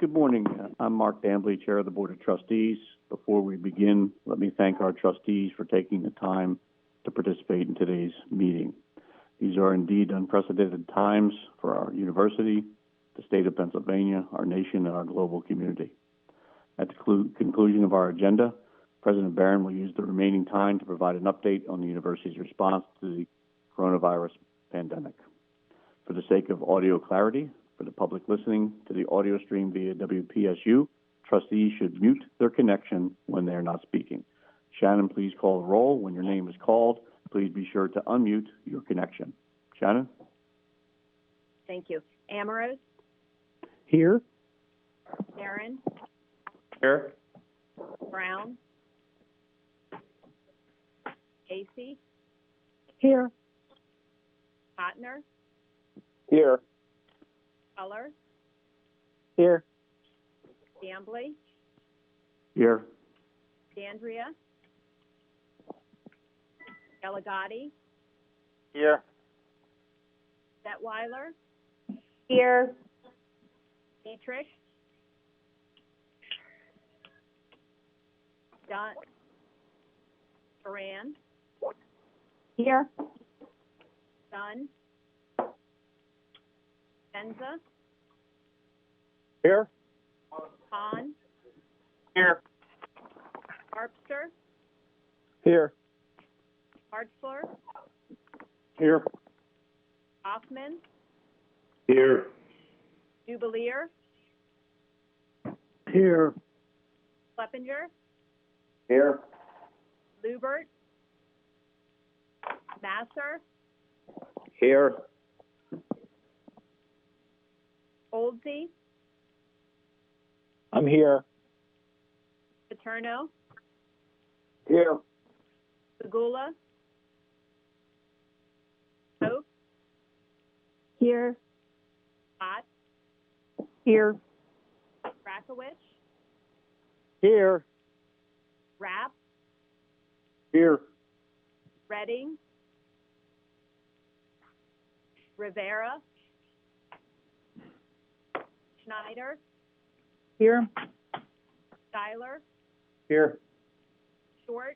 Good morning. I'm Mark Dambley, Chair of the Board of Trustees. Before we begin, let me thank our trustees for taking the time to participate in today's meeting. These are indeed unprecedented times for our university, the state of Pennsylvania, our nation, and our global community. At the conclusion of our agenda, President Barron will use the remaining time to provide an update on the university's response to the coronavirus pandemic. For the sake of audio clarity, for the public listening to the audio stream via WPSU, trustees should mute their connection when they are not speaking. Shannon, please call the roll. When your name is called, please be sure to unmute your connection. Shannon? Thank you. Amorous? Here. Aaron? Here. Brown? Casey? Here. Hotner? Here. Color? Here. Dambley? Here. D'Andrea? Delegati? Here. Detweiler? Here. Dietrich? Dunn? Duran? Here. Dunn? Benza? Here. Hahn? Here. Harpster? Here. Hartzler? Here. Hoffman? Here. Dubelier? Here. Kleppinger? Here. Lubert? Masser? Here. Oldsey? I'm here. Paterno? Here. Segula? Pope? Here. Ott? Here. Rakowicz? Here. Rapp? Here. Redding? Rivera? Schneider? Here. Schuyler? Here. Short?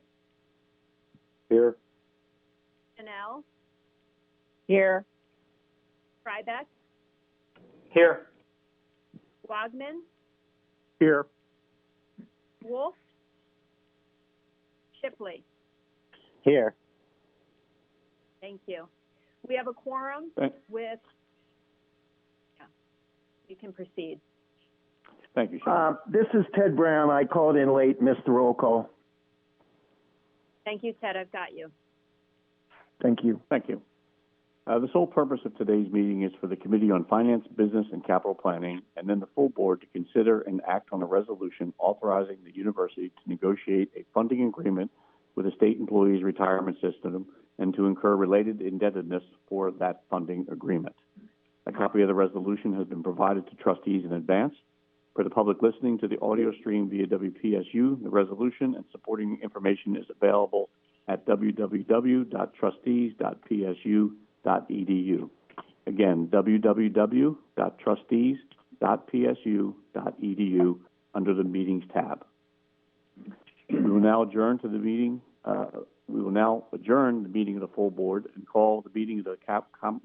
Here. Chanel? Here. Tribeck? Here. Wagman? Here. Wolf? Shipley? Here. Thank you. We have a quorum with, you can proceed. Thank you, Shannon. This is Ted Brown. I called in late, missed the roll call. Thank you, Ted. I've got you. Thank you. Thank you. The sole purpose of today's meeting is for the Committee on Finance, Business, and Capital Planning, and then the full board to consider and act on a resolution authorizing the university to negotiate a funding agreement with the state employees retirement system and to incur related indebtedness for that funding agreement. A copy of the resolution has been provided to trustees in advance. For the public listening to the audio stream via WPSU, the resolution and supporting information is available at www.trustees.psu.edu. Again, www.trustees.psu.edu under the Meetings tab. We will now adjourn the meeting of the full board and call the meeting of the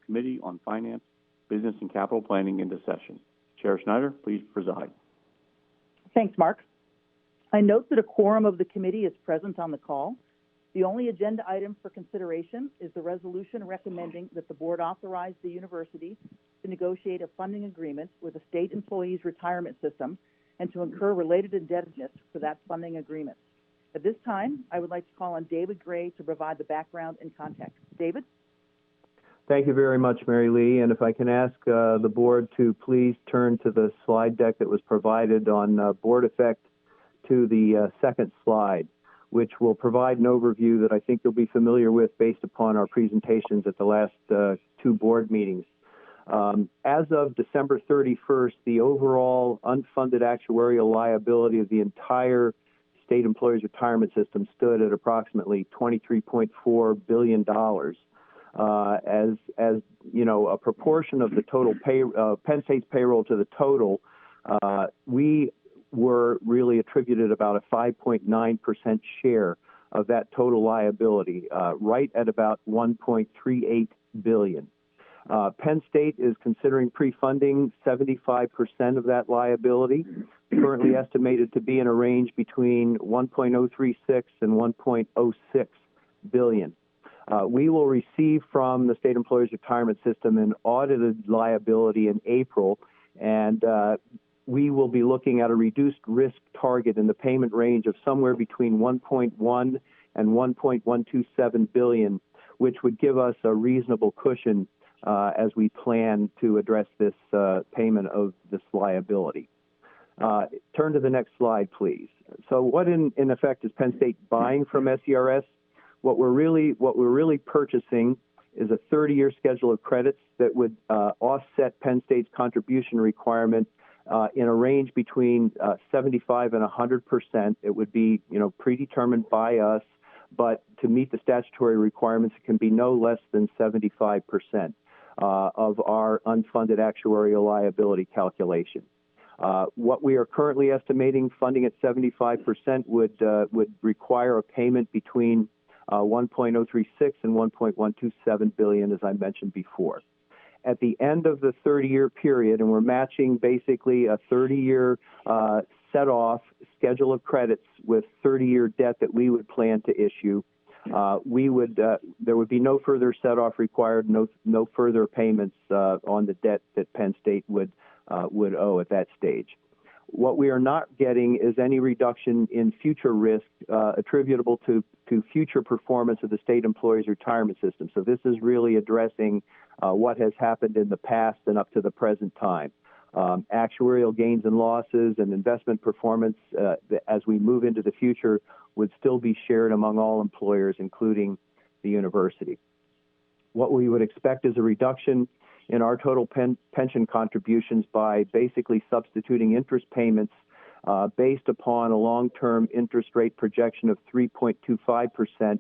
Committee on Finance, Business, and Capital Planning into session. Chair Schneider, please preside. Thanks, Mark. I note that a quorum of the committee is present on the call. The only agenda item for consideration is the resolution recommending that the board authorize the university to negotiate a funding agreement with the state employees retirement system and to incur related indebtedness for that funding agreement. At this time, I would like to call on David Gray to provide the background and context. David? Thank you very much, Mary Lee. And if I can ask the board to please turn to the slide deck that was provided on board effect to the second slide, which will provide an overview that I think you'll be familiar with based upon our presentations at the last two board meetings. As of December 31st, the overall unfunded actuarial liability of the entire state employees retirement system stood at approximately $23.4 billion. As you know, a proportion of the total Penn State's payroll to the total we were really attributed about a 5.9% share of that total liability, right at about $1.38 billion. Penn State is considering pre-funding 75% of that liability, currently estimated to be in a range between 1.036 and 1.06 billion. We will receive from the State Employees Retirement System an audited liability in April, and we will be looking at a reduced risk target in the payment range of somewhere between 1.1 and 1.127 billion, which would give us a reasonable cushion as we plan to address this payment of this liability. Turn to the next slide, please. So what in effect is Penn State buying from SERS? What we're really purchasing is a 30-year schedule of credits that would offset Penn State's contribution requirement in a range between 75 and 100%. It would be, predetermined by us, but to meet the statutory requirements, it can be no less than 75% of our unfunded actuarial liability calculation. What we are currently estimating funding at 75% would require a payment between 1.036 and 1.127 billion, as I mentioned before. At the end of the 30-year period, and we're matching basically a 30-year set-off schedule of credits with 30-year debt that we would plan to issue, there would be no further set-off required, no further payments on the debt that Penn State would owe at that stage. What we are not getting is any reduction in future risk attributable to future performance of the State Employees Retirement System. So this is really addressing what has happened in the past and up to the present time. Actuarial gains and losses and investment performance as we move into the future would still be shared among all employers, including the university. What we would expect is a reduction in our total pension contributions by basically substituting interest payments based upon a long-term interest rate projection of 3.25%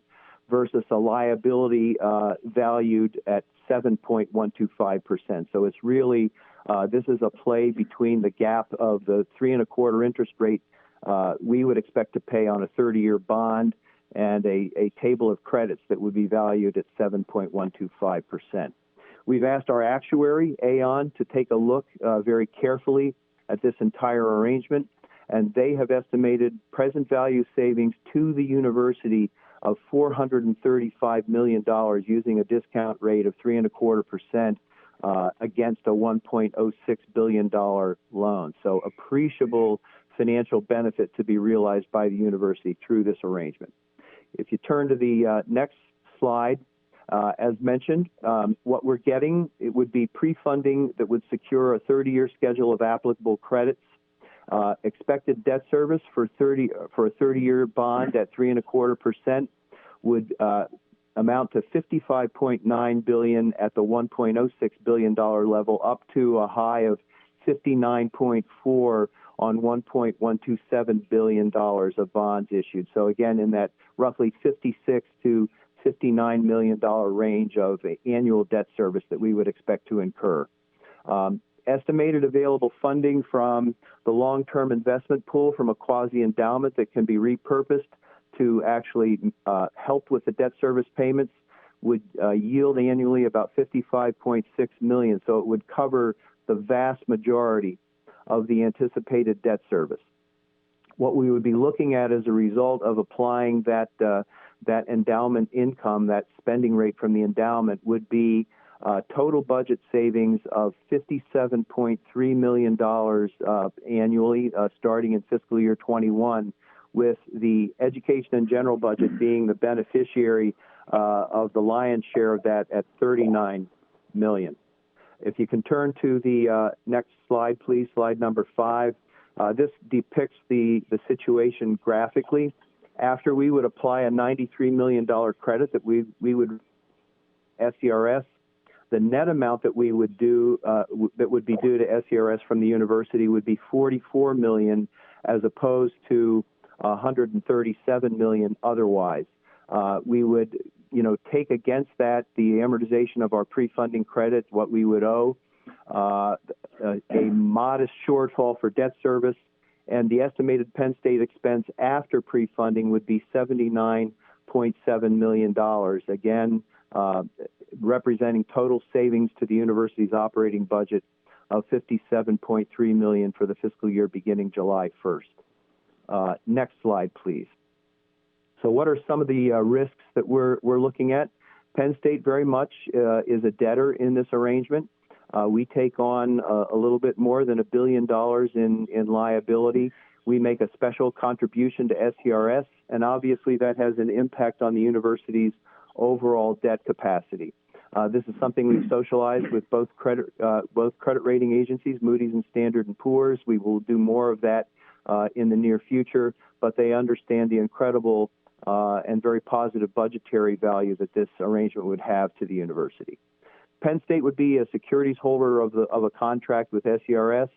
versus a liability valued at 7.125%. So it's really, this is a play between the gap of the 3.25% interest rate we would expect to pay on a 30-year bond and a table of credits that would be valued at 7.125%. We've asked our actuary, Aon, to take a look very carefully at this entire arrangement, and they have estimated present value savings to the university of $435 million using a discount rate of 3.25% against a $1.06 billion loan. So appreciable financial benefit to be realized by the university through this arrangement. If you turn to the next slide, as mentioned, what we're getting, it would be pre-funding that would secure a 30-year schedule of applicable credits. Expected debt service for a 30-year bond at 3.25% would amount to $55.9 billion at the $1.06 billion level, up to a high of $59.4 on $1.127 billion of bonds issued. So again, in that roughly $56 to $59 million range of annual debt service that we would expect to incur. Estimated available funding from the long-term investment pool from a quasi-endowment that can be repurposed to actually help with the debt service payments would yield annually about $55.6 million. So it would cover the vast majority of the anticipated debt service. What we would be looking at as a result of applying that endowment income, that spending rate from the endowment, would be total budget savings of $57.3 million annually, starting in fiscal year 21, with the education and general budget being the beneficiary of the lion's share of that at $39 million. If you can turn to the next slide, please, slide number 5. This depicts the situation graphically. After we would apply a $93 million credit that we would SERS, the net amount that we would do that would be due to SERS from the university would be $44 million, as opposed to $137 million otherwise. We would, take against that the amortization of our pre-funding credit, what we would owe, a modest shortfall for debt service, and the estimated Penn State expense after pre-funding would be $79.7 million, again, representing total savings to the university's operating budget of $57.3 million for the fiscal year beginning July 1st. Next slide, please. So what are some of the risks that we're looking at? Penn State very much is a debtor in this arrangement. We take on a little bit more than $1 billion in liability. We make a special contribution to SCRS, and obviously that has an impact on the university's overall debt capacity. This is something we've socialized with both credit rating agencies, Moody's and Standard & Poor's. We will do more of that in the near future, but they understand the incredible and very positive budgetary value that this arrangement would have to the university. Penn State would be a securities holder of a contract with SCRS,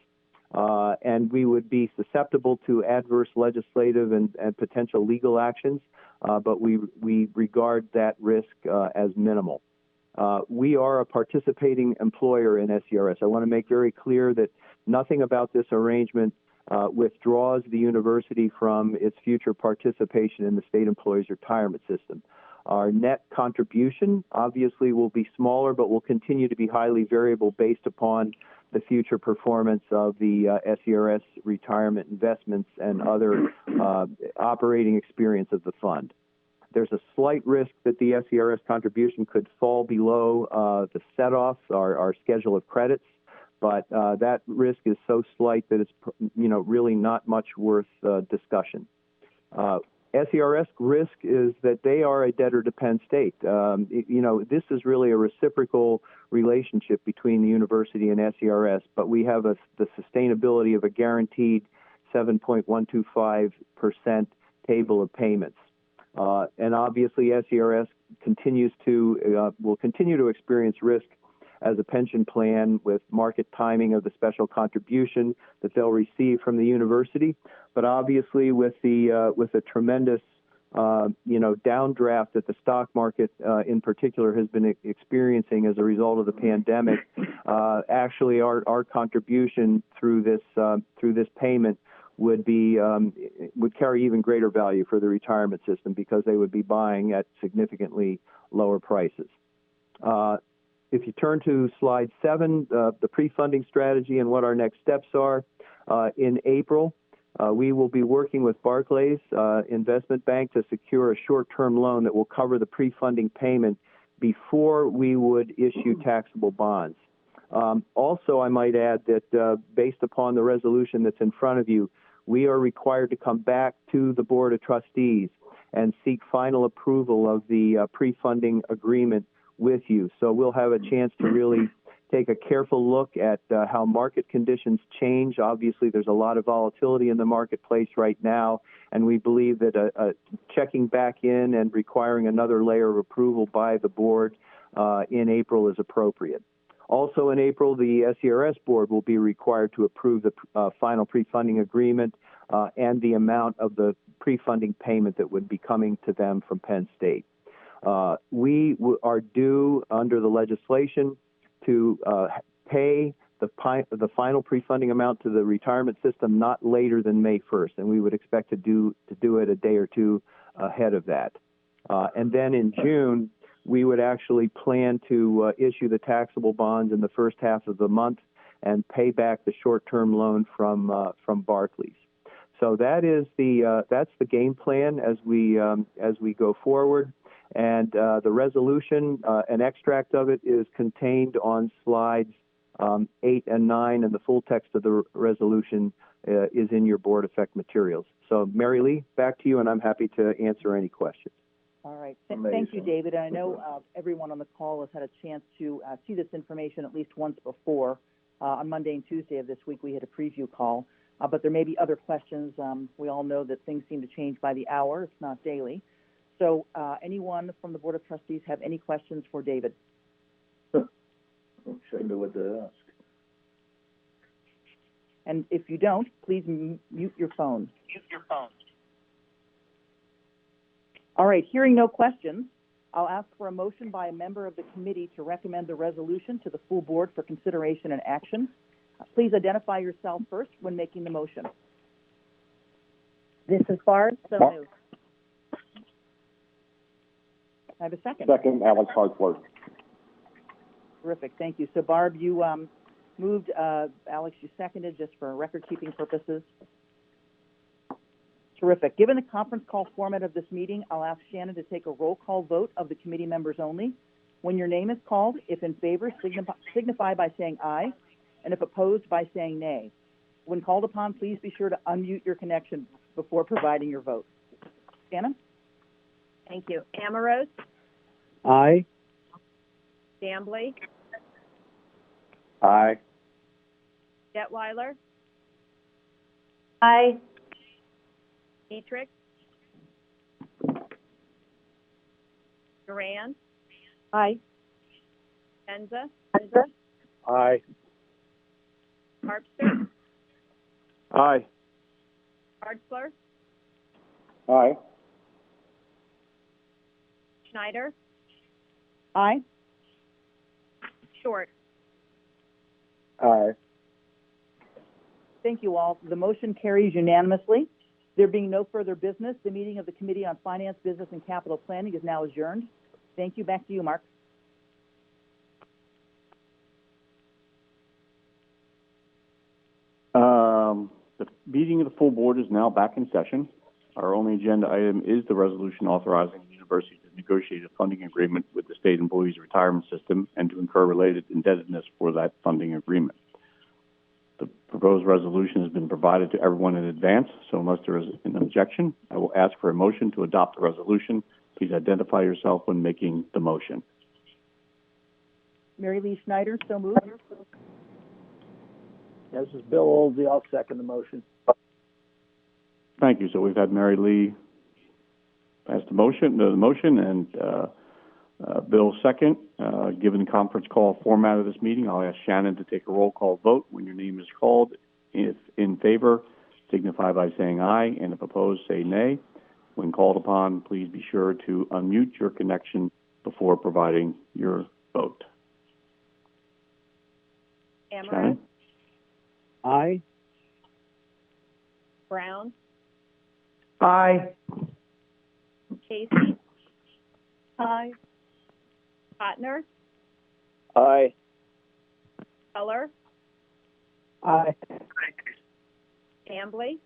and we would be susceptible to adverse legislative and potential legal actions, but we regard that risk as minimal. We are a participating employer in SCRS. I want to make very clear that nothing about this arrangement withdraws the university from its future participation in the state employees retirement system. Our net contribution obviously will be smaller, but will continue to be highly variable based upon the future performance of the SCRS retirement investments and other operating experience of the fund. There's a slight risk that the SCRS contribution could fall below the set-offs, our schedule of credits, but that risk is so slight that it's really not much worth discussion. SCRS risk is that they are a debtor to Penn State. This is really a reciprocal relationship between the university and SCRS, but we have the sustainability of a guaranteed 7.125% table of payments. And obviously, SCRS will continue to experience risk as a pension plan with market timing of the special contribution that they'll receive from the university. But obviously, with the tremendous downdraft that the stock market in particular has been experiencing as a result of the pandemic, actually our contribution through this payment would carry even greater value for the retirement system because they would be buying at significantly lower prices. If you turn to slide 7, the pre-funding strategy and what our next steps are, in April, we will be working with Barclays Investment Bank to secure a short-term loan that will cover the pre-funding payment before we would issue taxable bonds. Also, I might add that based upon the resolution that's in front of you, we are required to come back to the Board of Trustees and seek final approval of the pre-funding agreement with you. So we'll have a chance to really take a careful look at how market conditions change. Obviously, there's a lot of volatility in the marketplace right now, and we believe that checking back in and requiring another layer of approval by the board in April is appropriate. Also in April, the SCRS board will be required to approve the final pre-funding agreement and the amount of the pre-funding payment that would be coming to them from Penn State. We are due under the legislation to pay the final pre-funding amount to the retirement system not later than May 1st, and we would expect to do it a day or two ahead of that. And then in June, we would actually plan to issue the taxable bonds in the first half of the month and pay back the short-term loan from Barclays. So that's the game plan as we go forward. And the resolution, an extract of it is contained on slides 8 and 9, and the full text of the resolution is in your board effect materials. So, Mary Lee, back to you, and I'm happy to answer any questions. All right. Thank you, David. I know everyone on the call has had a chance to see this information at least once before. On Monday and Tuesday of this week, we had a preview call, but there may be other questions. We all know that things seem to change by the hour, if not daily. So anyone from the Board of Trustees have any questions for David? I'm sure I know what to ask. And if you don't, please mute your phone. All right, hearing no questions, I'll ask for a motion by a member of the committee to recommend the resolution to the full board for consideration and action. Please identify yourself first when making the motion. This is Barb, so Barb. moved. I have a second. Second, Alex Hartzler. Terrific, thank you. So Barb, you moved, Alex, you seconded, just for record-keeping purposes. Terrific. Given the conference call format of this meeting, I'll ask Shannon to take a roll call vote of the committee members only. When your name is called, if in favor, signify by saying aye, and if opposed, by saying nay. When called upon, please be sure to unmute your connection before providing your vote. Shannon? Thank you. Amorose, Aye. Dambly, Aye. Detweiler, Aye. Dietrich, Duran, Aye. Penza, Aye. Harpster, Aye. Hartzler, Aye. Schneider, Aye. Short. Aye. Thank you all. The motion carries unanimously. There being no further business, the meeting of the Committee on Finance, Business, and Capital Planning is now adjourned. Thank you. Back to you, Mark. The meeting of the full board is now back in session. Our only agenda item is the resolution authorizing the university to negotiate a funding agreement with the state employees retirement system and to incur related indebtedness for that funding agreement. The proposed resolution has been provided to everyone in advance, so unless there is an objection, I will ask for a motion to adopt the resolution. Please identify yourself when making the motion. Mary Lee Schneider, so moved. This is Bill Olsey. I'll second the motion. Thank you. So we've had Mary Lee pass the motion, and Bill second. Given the conference call format of this meeting, I'll ask Shannon to take a roll call vote when your name is called. If in favor, signify by saying aye, and if opposed, say nay. When called upon, please be sure to unmute your connection before providing your vote. Amorose, Shannon? Aye. Brown, Aye. Casey, Aye. Cotner, Aye. Keller, Aye. Dambly,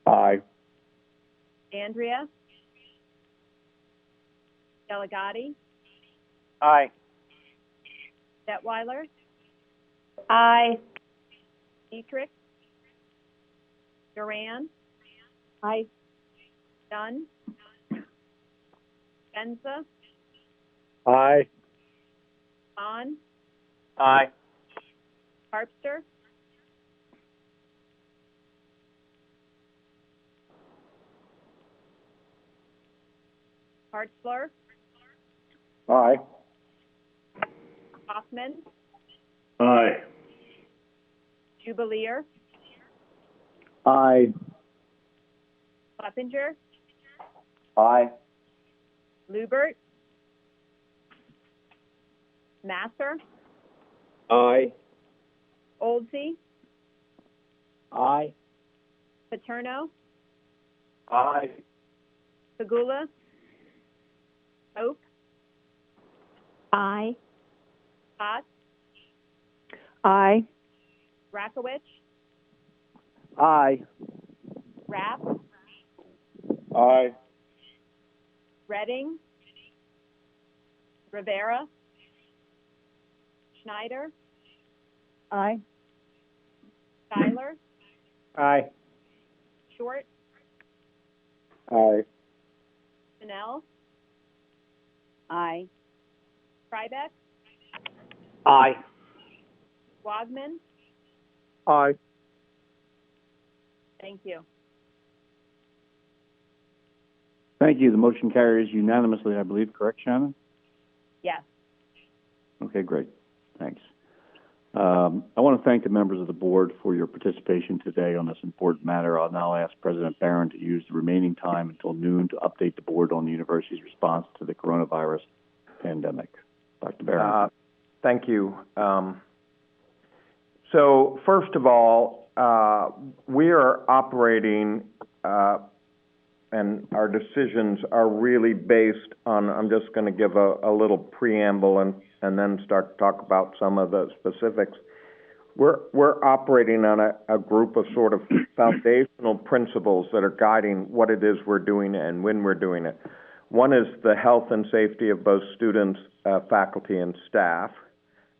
Aye. Andrea, Delegati, Aye. Detweiler, Aye. Dietrich, Duran, Aye. Dunn, Benza, Aye. Hahn, Aye. Harpster, Hartzler, Aye. Hoffman, Aye. Jubileer, Aye. Kleppinger, Aye. Lubert, Masser, Aye. Oldsey, Aye. Paterno, Aye. Pagula, Hope, Aye. Potts, Aye. Rakowicz, Aye. Rapp, Aye. Redding, Rivera, Schneider, Aye. Schuyler, Aye. Short, Aye. Chanel, Aye. Tribeck, Aye. Wagman. Aye. Thank you. Thank you. The motion carries unanimously, I believe. Correct, Shannon? Yes. Okay, great. Thanks. I want to thank the members of the board for your participation today on this important matter. I'll now ask President Barron to use the remaining time until noon to update the board on the university's response to the coronavirus pandemic. Dr. Barron. Thank you. So first of all, we are operating and our decisions are really based on, I'm just going to give a little preamble and then start to talk about some of the specifics. We're operating on a group of sort of foundational principles that are guiding what it is we're doing and when we're doing it. One is the health and safety of both students, faculty, and staff.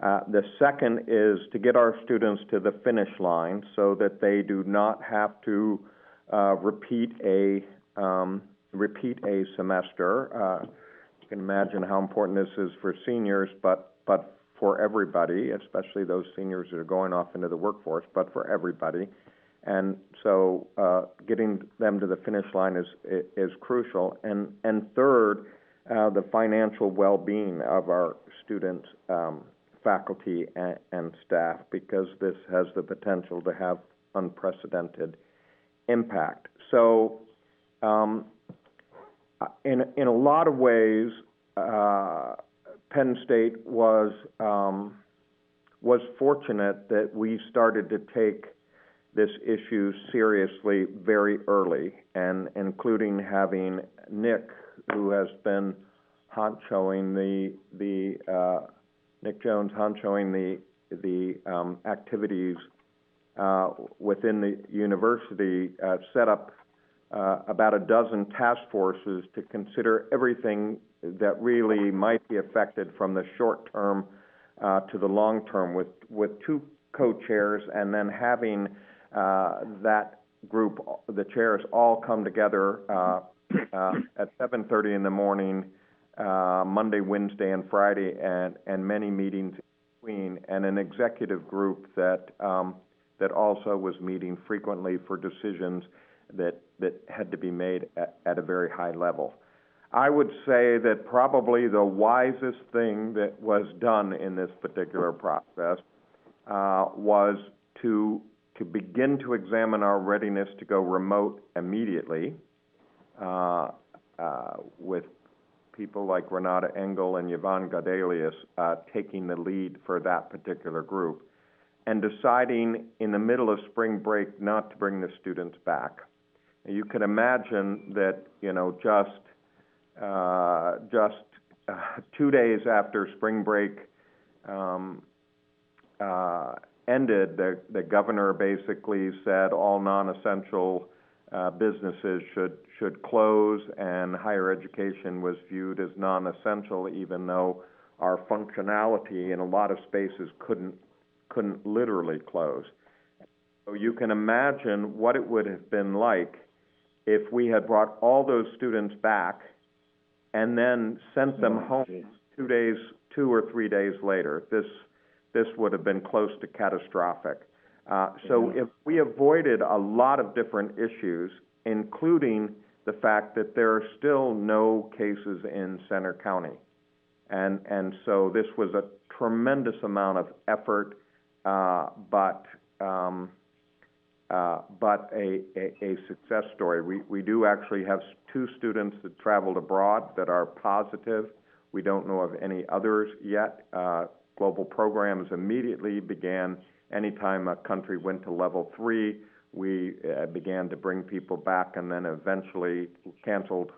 The second is to get our students to the finish line so that they do not have to repeat a semester. You can imagine how important this is for seniors, but for everybody, especially those seniors that are going off into the workforce, but for everybody. And so getting them to the finish line is crucial. And third, the financial well-being of our students, faculty, and staff, because this has the potential to have unprecedented impact. So in a lot of ways, Penn State was fortunate that we started to take this issue seriously very early, and including having Nick, who has been Nick Jones honchoing the activities within the university, set up about a dozen task forces to consider everything that really might be affected from the short term to the long term, with two co-chairs, and then having that group, the chairs, all come together at 7:30 in the morning, Monday, Wednesday, and Friday, and many meetings in between, and an executive group that also was meeting frequently for decisions that had to be made at a very high level. I would say that probably the wisest thing that was done in this particular process was to begin to examine our readiness to go remote immediately, with people like Renata Engel and Yvonne Gadelius taking the lead for that particular group, and deciding in the middle of spring break not to bring the students back. You can imagine that, just 2 days after spring break ended, the governor basically said all non-essential businesses should close, and higher education was viewed as non-essential, even though our functionality in a lot of spaces couldn't literally close. So you can imagine what it would have been like if we had brought all those students back and then sent them home 2 or 3 days later. This would have been close to catastrophic. So if we avoided a lot of different issues, including the fact that there are still no cases in Center County. And so this was a tremendous amount of effort, but a success story. We do actually have 2 students that traveled abroad that are positive. We don't know of any others yet. Global programs immediately began. Anytime a country went to level 3, we began to bring people back, and then eventually canceled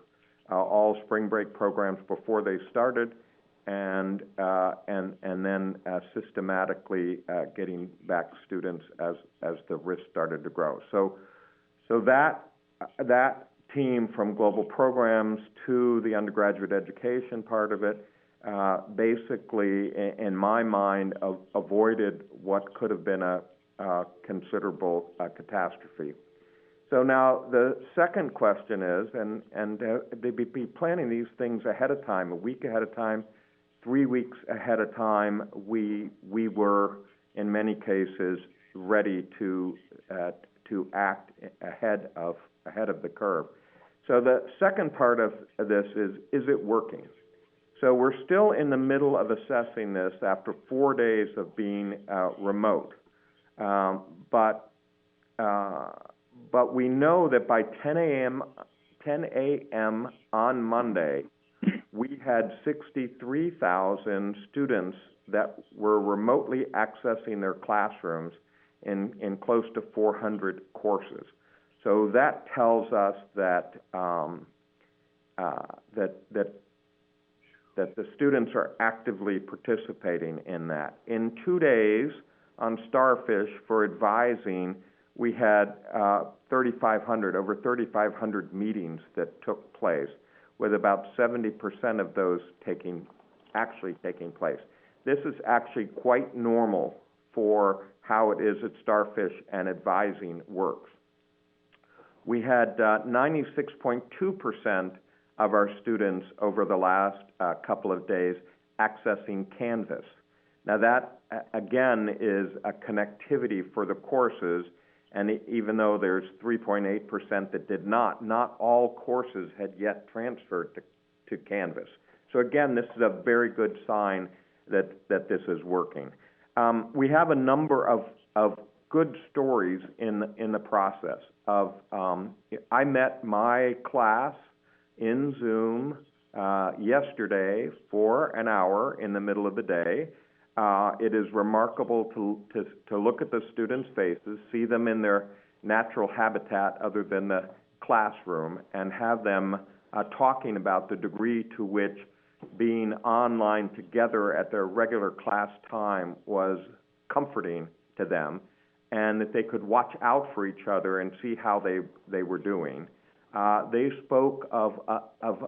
all spring break programs before they started, and then systematically getting back students as the risk started to grow. So that team, from global programs to the undergraduate education part of it, basically, in my mind, avoided what could have been a considerable catastrophe. So now the second question is, and they'd be planning these things ahead of time, a week ahead of time, 3 weeks ahead of time. We were, in many cases, ready to act ahead of the curve. So the second part of this is it working? So we're still in the middle of assessing this after 4 days of being remote. But we know that by 10 a.m. on Monday, we had 63,000 students that were remotely accessing their classrooms in close to 400 courses. So that tells us that that the students are actively participating in that. In 2 days on Starfish for advising, we had over 3,500 meetings that took place, with about 70% of those actually taking place. This is actually quite normal for how it is at Starfish and advising works. We had 96.2% of our students over the last couple of days accessing Canvas. Now that, again, is a connectivity for the courses, and even though there's 3.8% that did not all courses had yet transferred to Canvas. So again, this is a very good sign that this is working. We have a number of good stories in the process of, I met my class in Zoom yesterday for an hour in the middle of the day. It is remarkable to look at the students' faces, see them in their natural habitat other than the classroom, and have them talking about the degree to which being online together at their regular class time was comforting to them, and that they could watch out for each other and see how they were doing. They spoke of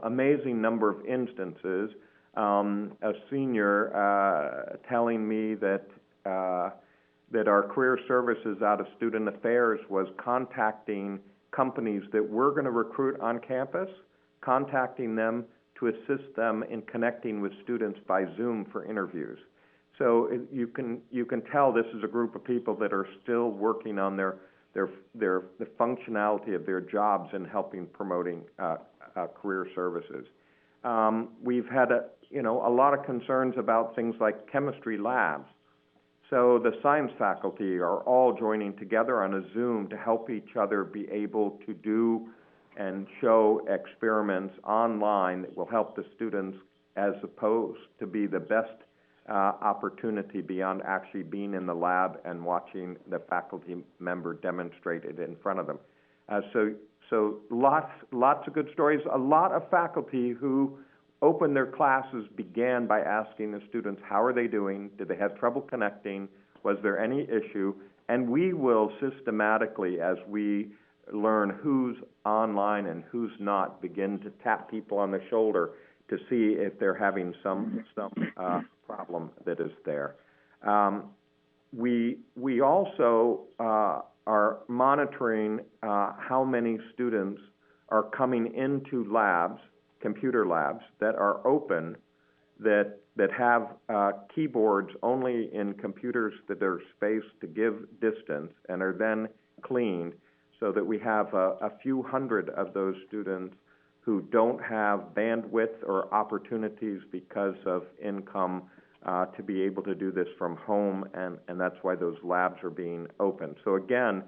amazing number of instances. A senior telling me that our career services out of student affairs was contacting companies that were going to recruit on campus, contacting them to assist them in connecting with students by Zoom for interviews. So you can tell this is a group of people that are still working on the functionality of their jobs and helping promoting career services. We've had a lot of concerns about things like chemistry labs. So the science faculty are all joining together on a Zoom to help each other be able to do and show experiments online that will help the students, as opposed to be the best opportunity beyond actually being in the lab and watching the faculty member demonstrate it in front of them. So lots of good stories. A lot of faculty who opened their classes began by asking the students, how are they doing? Did they have trouble connecting? Was there any issue? And we will systematically, as we learn who's online and who's not, begin to tap people on the shoulder to see if they're having some problem that is there. We also are monitoring how many students are coming into labs, computer labs, that are open, that have keyboards only in computers that are spaced to give distance and are then cleaned, so that we have a few hundred of those students who don't have bandwidth or opportunities because of income to be able to do this from home, and that's why those labs are being open. So again,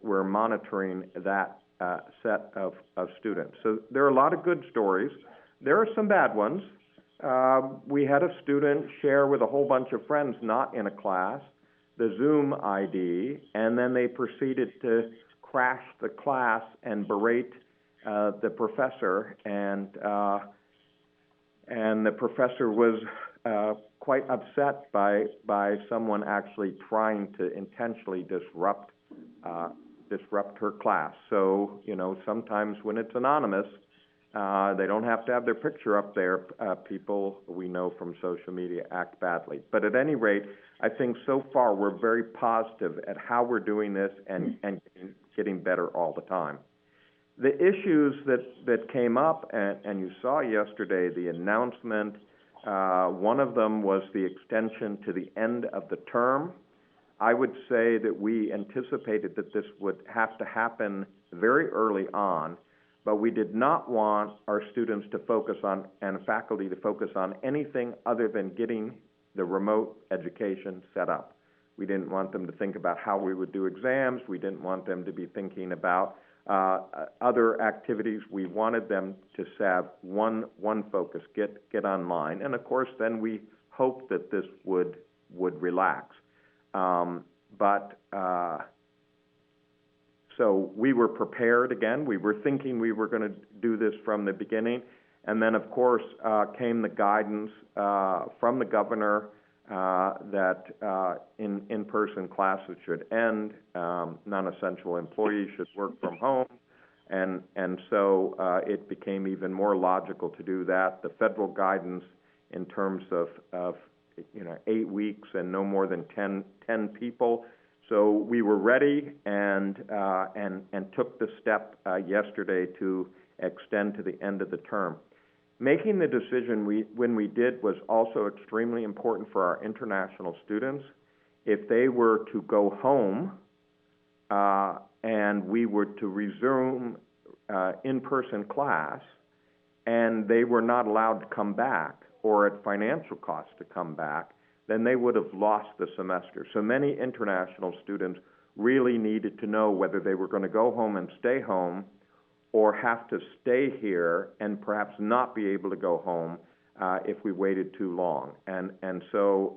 we're monitoring that set of students. So there are a lot of good stories. There are some bad ones. We had a student share with a whole bunch of friends not in a class the Zoom ID, and then they proceeded to crash the class and berate the professor, and the professor was quite upset by someone actually trying to intentionally disrupt her class. So, sometimes when it's anonymous, they don't have to have their picture up there. People we know from social media act badly. But at any rate, I think so far we're very positive at how we're doing this and getting better all the time. The issues that came up, and you saw yesterday the announcement, one of them was the extension to the end of the term. I would say that we anticipated that this would have to happen very early on. but we did not want our students to focus on, and faculty to focus on anything other than getting the remote education set up. We didn't want them to think about how we would do exams. We didn't want them to be thinking about other activities. We wanted them to have one focus, get online. And of course, then we hoped that this would relax. So we were prepared again. We were thinking we were going to do this from the beginning. And then, of course, came the guidance from the governor that in-person classes should end, non-essential employees should work from home, and so it became even more logical to do that. The federal guidance in terms of 8 weeks and no more than 10 people. So we were ready and took the step yesterday to extend to the end of the term. Making the decision when we did was also extremely important for our international students. If they were to go home and we were to resume in-person class and they were not allowed to come back or at financial cost to come back, then they would have lost the semester. So many international students really needed to know whether they were going to go home and stay home or have to stay here and perhaps not be able to go home if we waited too long. And so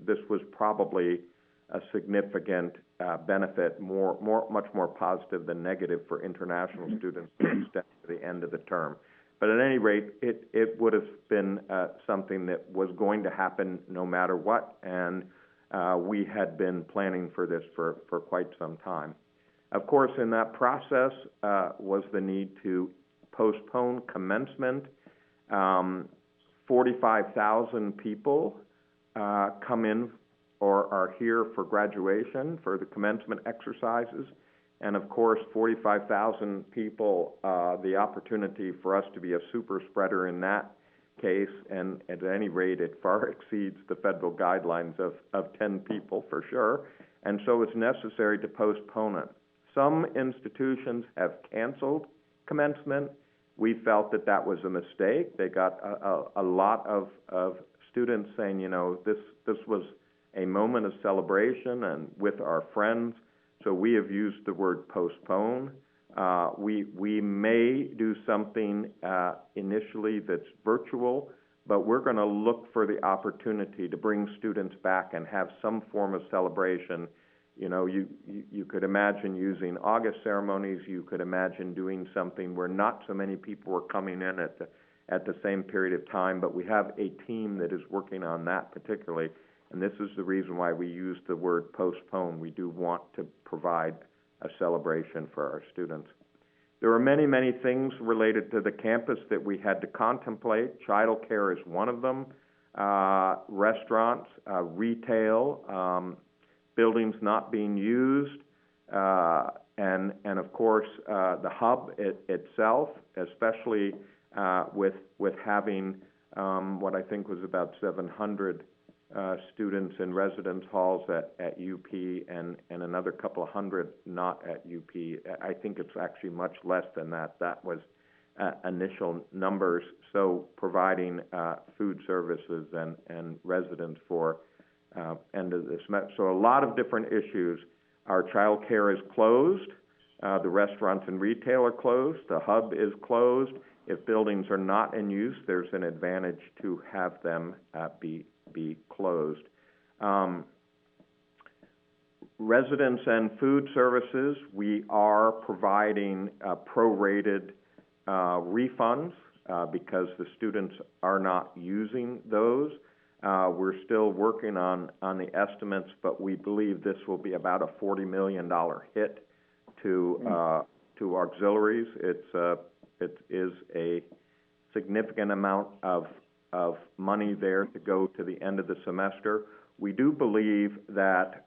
this was probably a significant benefit, much more positive than negative for international students to extend to the end of the term. But at any rate, it would have been something that was going to happen no matter what, and we had been planning for this for quite some time. Of course, in that process was the need to postpone commencement. 45,000 people come in or are here for graduation for the commencement exercises. And of course, 45,000 people, the opportunity for us to be a super spreader in that case, and at any rate, it far exceeds the federal guidelines of 10 people for sure. And so it's necessary to postpone it. Some institutions have canceled commencement. We felt that that was a mistake. They got a lot of students saying, this was a moment of celebration and with our friends. So we have used the word postpone. We may do something initially that's virtual, but we're going to look for the opportunity to bring students back and have some form of celebration. You could imagine using August ceremonies. You could imagine doing something where not so many people were coming in at the same period of time, but we have a team that is working on that particularly, and this is the reason why we use the word postpone. We do want to provide a celebration for our students. There are many, many things related to the campus that we had to contemplate. Child care is one of them. Restaurants, retail, buildings not being used, and of course the hub itself, especially with having what I think was about 700 students in residence halls at UP and another couple of hundred not at UP. I think it's actually much less than that. That was initial numbers. So providing food services and residence for end of the semester. So a lot of different issues. Our child care is closed. The restaurants and retail are closed. The hub is closed. If buildings are not in use, there's an advantage to have them be closed. Residence and food services, we are providing prorated refunds because the students are not using those. We're still working on the estimates, but we believe this will be about a $40 million hit to auxiliaries. It is a significant amount of money there to go to the end of the semester. We do believe that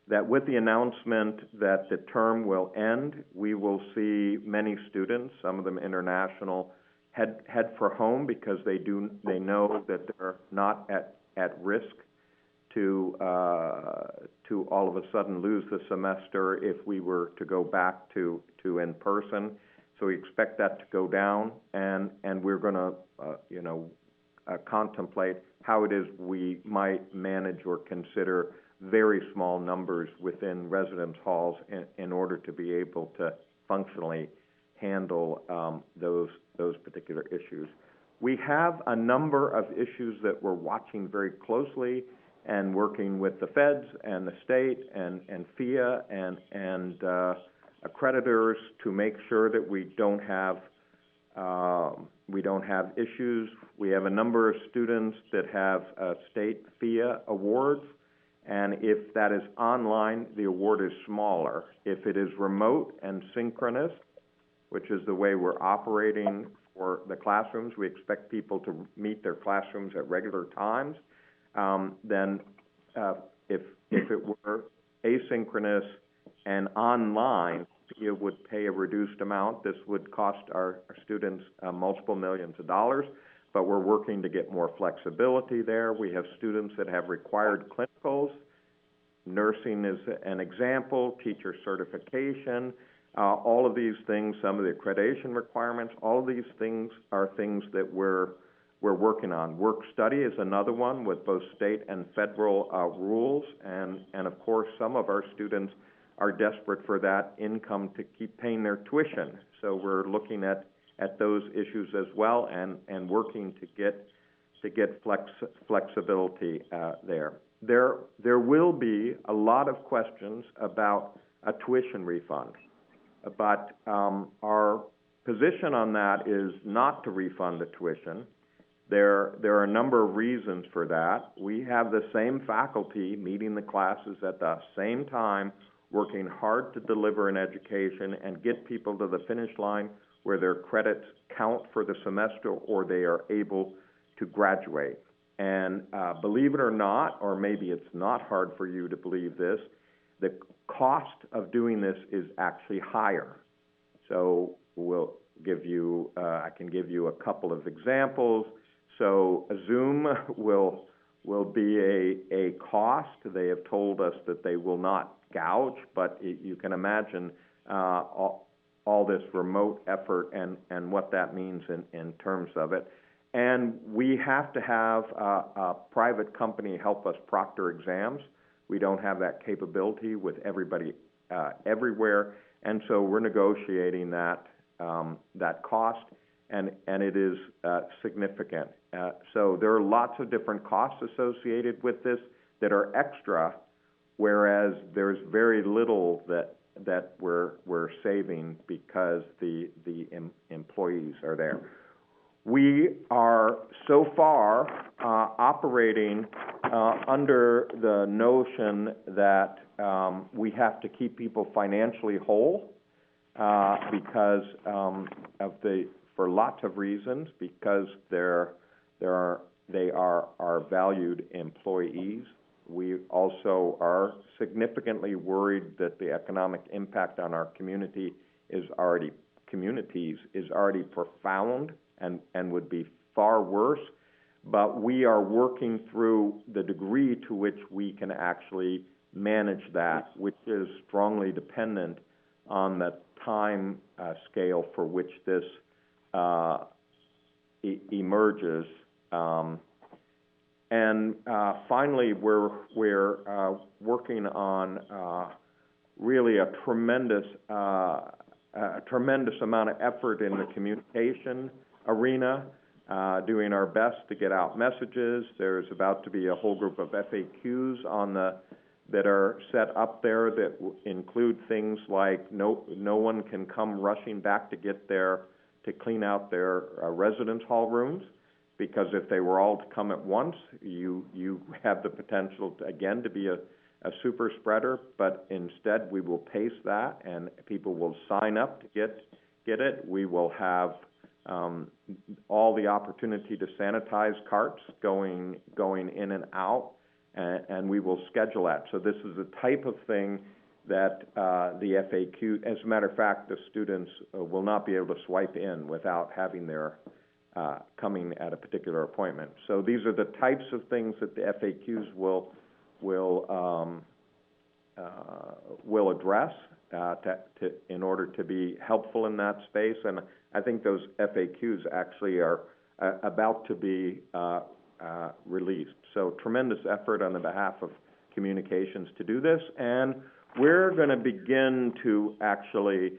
that with the announcement that the term will end, we will see many students, some of them international, head for home because they know that they're not at risk to all of a sudden lose the semester if we were to go back to in person. So we expect that to go down, and we're going to, contemplate how it is we might manage or consider very small numbers within residence halls in order to be able to functionally handle those particular issues. We have a number of issues that we're watching very closely and working with the feds and the state and FIA and accreditors to make sure that we don't have issues. We have a number of students that have state FIA awards, and if that is online, the award is smaller. If it is remote and synchronous, which is the way we're operating for the classrooms, we expect people to meet their classrooms at regular times. Then if it were asynchronous and online, you would pay a reduced amount. This would cost our students multiple millions of dollars, but we're working to get more flexibility there. We have students that have required clinicals. Nursing is an example, teacher certification, all of these things, some of the accreditation requirements, all of these things are things that we're working on. Work study is another one with both state and federal rules, and of course some of our students are desperate for that income to keep paying their tuition. So we're looking at those issues as well and working to get flexibility there. There will be a lot of questions about a tuition refund, but our position on that is not to refund the tuition. There are a number of reasons for that. We have the same faculty meeting the classes at the same time, working hard to deliver an education and get people to the finish line where their credits count for the semester or they are able to graduate. And believe it or not, or maybe it's not hard for you to believe this, the cost of doing this is actually higher. So we'll give you, I can give you a couple of examples. So Zoom will be a cost. They have told us that they will not gouge, but you can imagine all this remote effort and what that means in terms of it. And we have to have a private company help us proctor exams. We don't have that capability with everybody everywhere, and so we're negotiating that cost, and it is significant. So there are lots of different costs associated with this that are extra, whereas there's very little that we're saving because the employees are there. We are so far operating under the notion that we have to keep people financially whole because for lots of reasons, because they are our valued employees. We also are significantly worried that the economic impact on our communities is already profound and would be far worse, but we are working through the degree to which we can actually manage that, which is strongly dependent on the time scale for which this emerges. And finally, we're working on really a tremendous amount of effort in the communication arena, doing our best to get out messages. There's about to be a whole group of FAQs that are set up there that include things like no one can come rushing back to clean out their residence hall rooms, because if they were all to come at once, you have the potential to be a super spreader. But instead, we will pace that, and people will sign up to get it. We will have all the opportunity to sanitize carts going in and out, and we will schedule that. So this is the type of thing that the FAQ, as a matter of fact, the students will not be able to swipe in without having their coming at a particular appointment. So these are the types of things that the FAQs will will address in order to be helpful in that space. And I think those FAQs actually are about to be released. So tremendous effort on the behalf of communications to do this, and we're going to begin to actually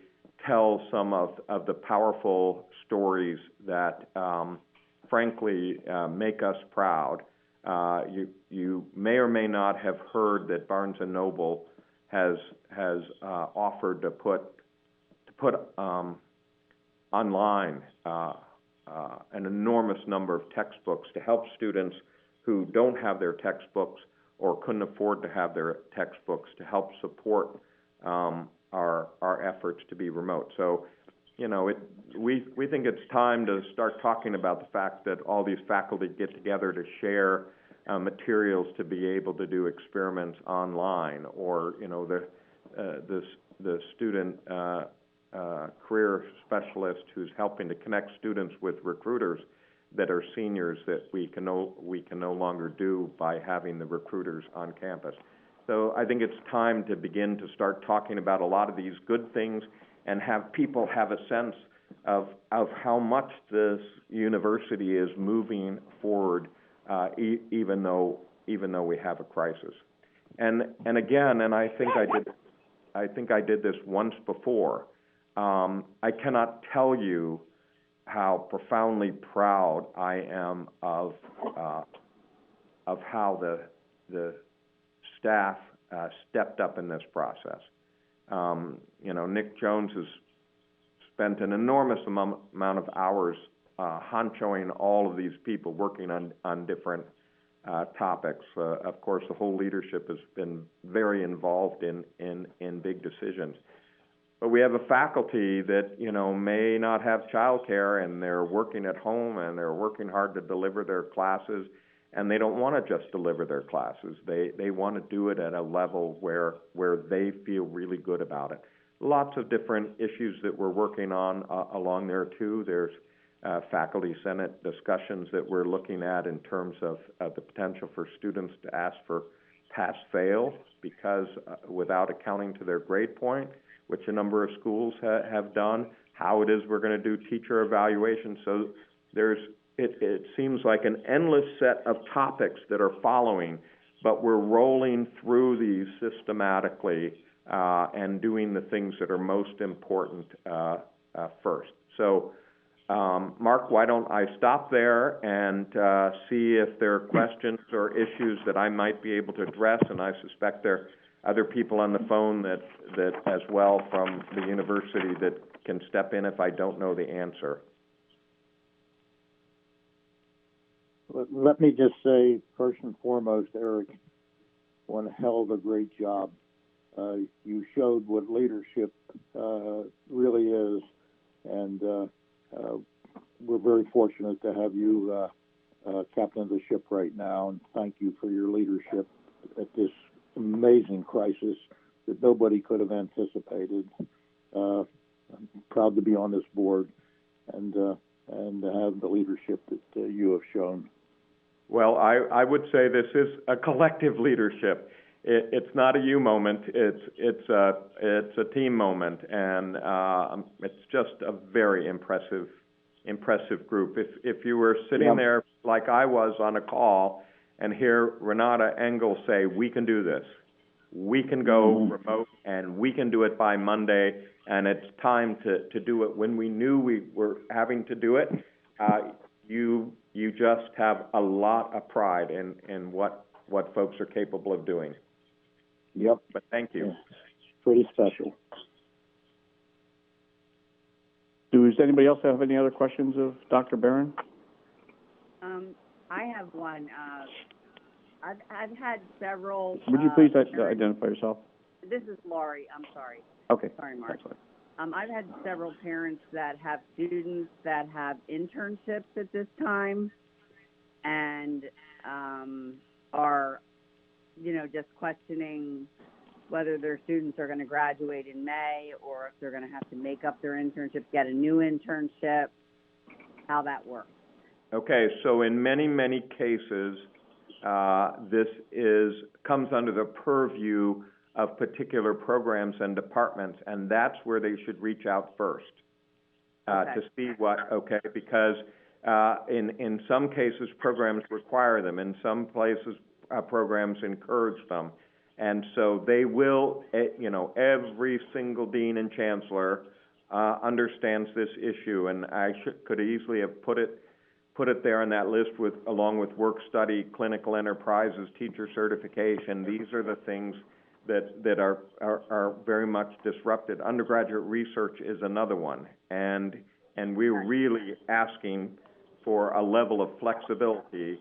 tell some of the powerful stories that frankly make us proud. You may or may not have heard that Barnes & Noble has offered to put online an enormous number of textbooks to help students who don't have their textbooks or couldn't afford to have their textbooks, to help support our efforts to be remote. So, you know, we think it's time to start talking about the fact that all these faculty get together to share materials to be able to do experiments online, or, you know, the student career specialist who's helping to connect students with recruiters that are seniors that we can no longer do by having the recruiters on campus. So I think it's time to begin to start talking about a lot of these good things and have people have a sense of how much this university is moving forward, even though we have a crisis. And again, and I think I did this once before. I cannot tell you how profoundly proud I am of how the staff stepped up in this process. You know, Nick Jones has spent an enormous amount of hours honchoing all of these people working on different topics. Of course, the whole leadership has been very involved in big decisions. But we have a faculty that, you know, may not have childcare, and they're working at home, and they're working hard to deliver their classes, and they don't want to just deliver their classes. They want to do it at a level where they feel really good about it. Lots of different issues that we're working on along there too. There's faculty senate discussions that we're looking at in terms of the potential for students to ask for pass-fail, because without accounting to their grade point, which a number of schools have done, how it is we're going to do teacher evaluation. So it seems like an endless set of topics that are following, but we're rolling through these systematically and doing the things that are most important first. So, Mark, why don't I stop there and see if there are questions or issues that I might be able to address, and I suspect there are other people on the phone that as well from the university that can step in if I don't know the answer. Let me just say, first and foremost, Eric, one hell of a great job. You showed what leadership really is, and we're very fortunate to have you captain of the ship right now, and thank you for your leadership at this amazing crisis that nobody could have anticipated. I'm proud to be on this board and to have the leadership that you have shown. Well, I would say this is a collective leadership. It's not a you moment. It's a team moment, and it's just a very impressive group. If you were sitting there like I was on a call and hear Renata Engel say, "We can do this. We can go remote, and we can do it by Monday, and it's time to do it," when we knew we were having to do it, you just have a lot of pride in what folks are capable of doing. Yep. But thank you. Yeah. Pretty special. Does anybody else have any other questions of Dr. Barron? I have one. I've had several. Would you please identify yourself? This is Laurie. I'm sorry. Okay. Sorry, Mark. Excellent. I've had several parents that have students that have internships at this time, and are, just questioning whether their students are going to graduate in May, or if they're going to have to make up their internship, get a new internship, how that works. Okay, so in many, many cases, this comes under the purview of particular programs and departments, and that's where they should reach out first to see because in some cases programs require them, in some places programs encourage them, and so they will, every single dean and chancellor understands this issue, and I could easily have put it there on that list along with work study, clinical enterprises, teacher certification. These are the things that are very much disrupted. Undergraduate research is another one, and we're really asking for a level of flexibility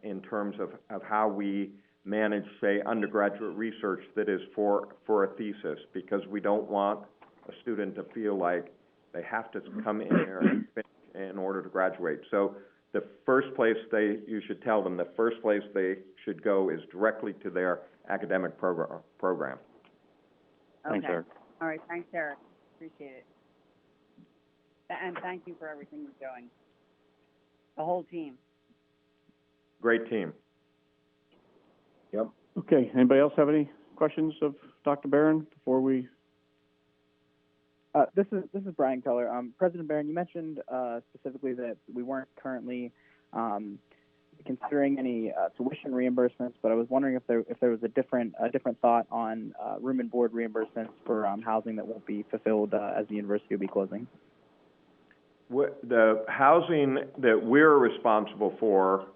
in terms of how we manage, say, undergraduate research that is for a thesis, because we don't want a student to feel like they have to come in there and finish in order to graduate. So the first place you should tell them, the first place they should go is directly to their academic program. Okay. Thanks, Eric. All right, thanks, Eric. Appreciate it. And thank you for everything you're doing. The whole team. Great team. Yep. Okay, anybody else have any questions of Dr. Barron before we? This is Brian Keller. President Barron, you mentioned specifically that we weren't currently considering any tuition reimbursements, but I was wondering if there was a different thought on room and board reimbursements for housing that won't be fulfilled as the university will be closing. The housing that we're responsible for,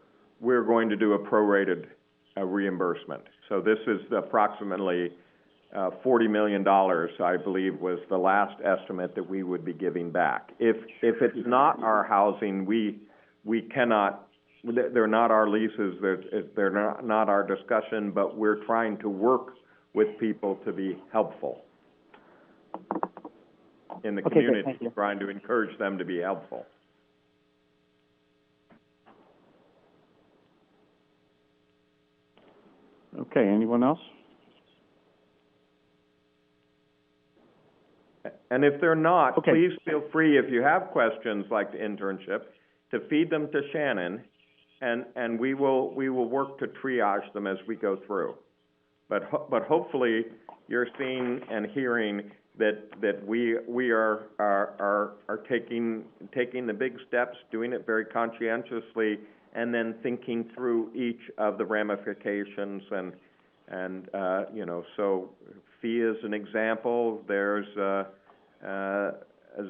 we're going to do a prorated reimbursement. So this is approximately $40 million, I believe, was the last estimate that we would be giving back. If it's not our housing, we cannot. They're not our leases. They're not our discussion. But we're trying to work with people to be helpful in the community, thank you. trying to encourage them to be helpful. Okay, anyone else? And if they're not, okay, please feel free, if you have questions like the internship, to feed them to Shannon, and we will work to triage them as we go through. But hopefully you're seeing and hearing that we are taking the big steps, doing it very conscientiously, and then thinking through each of the ramifications and so fee is an example. There's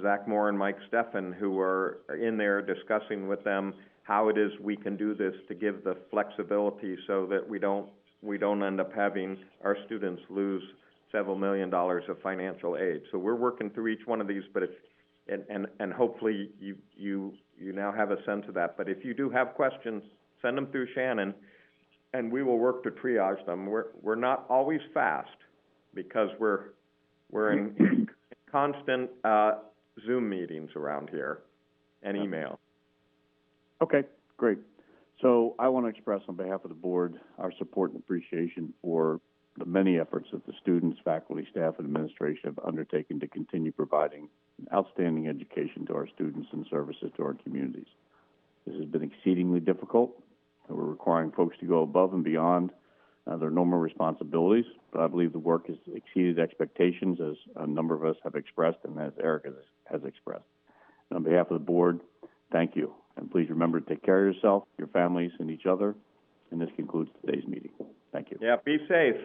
Zach Moore and Mike Steffen, who are in there discussing with them how it is we can do this to give the flexibility so that we don't end up having our students lose several $1 million of financial aid. So we're working through each one of these, but and hopefully you now have a sense of that. But if you do have questions, send them through Shannon, and we will work to triage them. We're not always fast because we're in constant Zoom meetings around here and email. Okay, great. So I want to express on behalf of the board our support and appreciation for the many efforts that the students, faculty, staff, and administration have undertaken to continue providing outstanding education to our students and services to our communities. This has been exceedingly difficult, and we're requiring folks to go above and beyond their normal responsibilities, but I believe the work has exceeded expectations, as a number of us have expressed and as Eric has expressed. And on behalf of the board, thank you, and please remember to take care of yourself, your families, and each other, and this concludes today's meeting. Thank you. Yeah, be safe.